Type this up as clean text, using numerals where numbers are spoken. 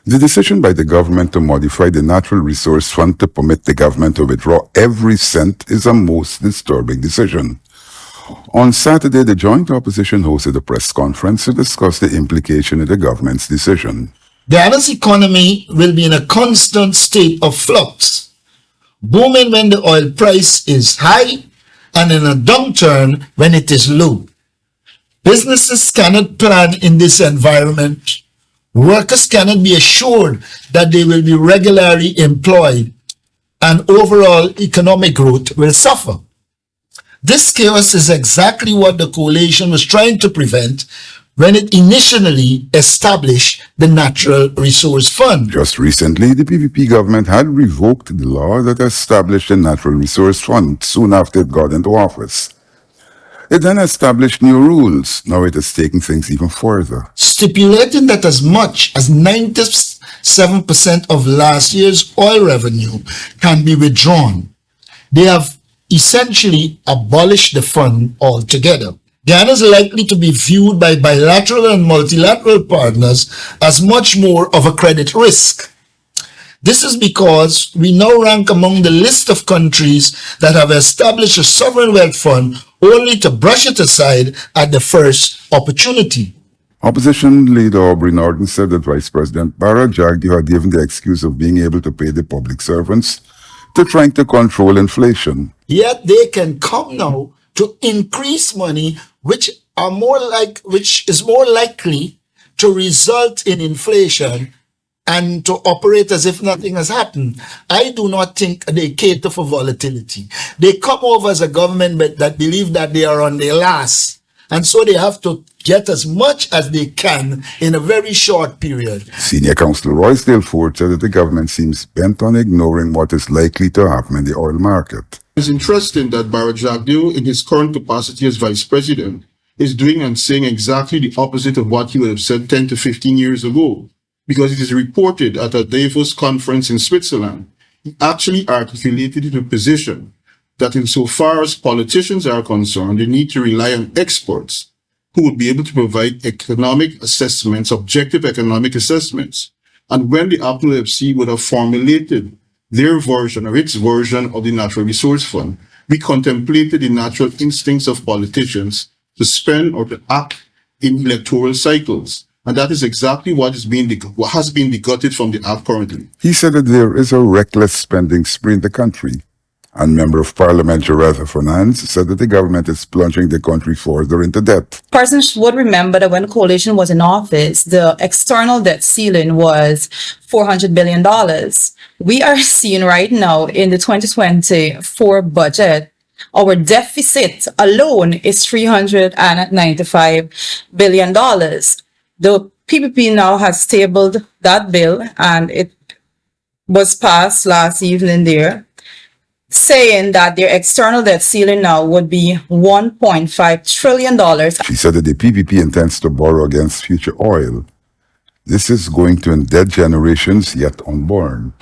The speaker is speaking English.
The decision by the government to modify the Natural Resource Fund to permit the government to withdraw every cent is a most disturbing decision. On Saturday, the joint opposition hosted a press conference to discuss the implication of the government's decision. Guyana's economy will be in a constant state of flux, booming when the oil price is high and in a downturn when it is low. Businesses cannot plan in this environment. Workers cannot be assured that they will be regularly employed, and overall economic growth will suffer. This chaos is exactly what the coalition was trying to prevent when it initially established the Natural Resource Fund. Just recently, the PPP government had revoked the law that established the Natural Resource Fund soon after it got into office. It then established new rules. Now it is taking things even further, Stipulating that as much as 97% of last year's oil revenue can be withdrawn. They have essentially abolished the fund altogether. Guyana is likely to be viewed by bilateral and multilateral partners as much more of a credit risk. This is because we now rank among the list of countries that have established a sovereign wealth fund only to brush it aside at the first opportunity. Opposition leader Aubrey Norton said that Vice President Barra Jagdeo had given the excuse of being able to pay the public servants to trying to control inflation. Yet they can come now to increase money, which is more likely to result in inflation and to operate as if nothing has happened. I do not think they cater for volatility. They come over as a government that believe that they are on their last, and so they have to get as much as they can in a very short period. Senior Counsel Roysdale Ford said that the government seems bent on ignoring what is likely to happen in the oil market. It's interesting that Barra Jagdeo, in his current capacity as Vice President, is doing and saying exactly the opposite of what he would have said 10 to 15 years ago. Because it is reported at a Davos conference in Switzerland, he actually articulated it in a position that insofar as politicians are concerned, they need to rely on experts who would be able to provide economic assessments, objective economic assessments. And when the Apple FC would have formulated their version or its version of the Natural Resource Fund, we contemplated the natural instincts of politicians to spend or to act in electoral cycles. And that is exactly what has been neglected from the act currently. He said that there is a reckless spending spree in the country. And Member of Parliament Gerardo Fernandes said that the government is plunging the country further into debt. Persons would remember that when the coalition was in office, the external debt ceiling was $400 billion. We are seeing right now in the 2024 budget, our deficit alone is $395 billion. The PPP now has tabled that bill, and it was passed last evening there, saying that their external debt ceiling now would be $1.5 trillion. She said that the PPP intends to borrow against future oil. This is going to indebt generations yet unborn.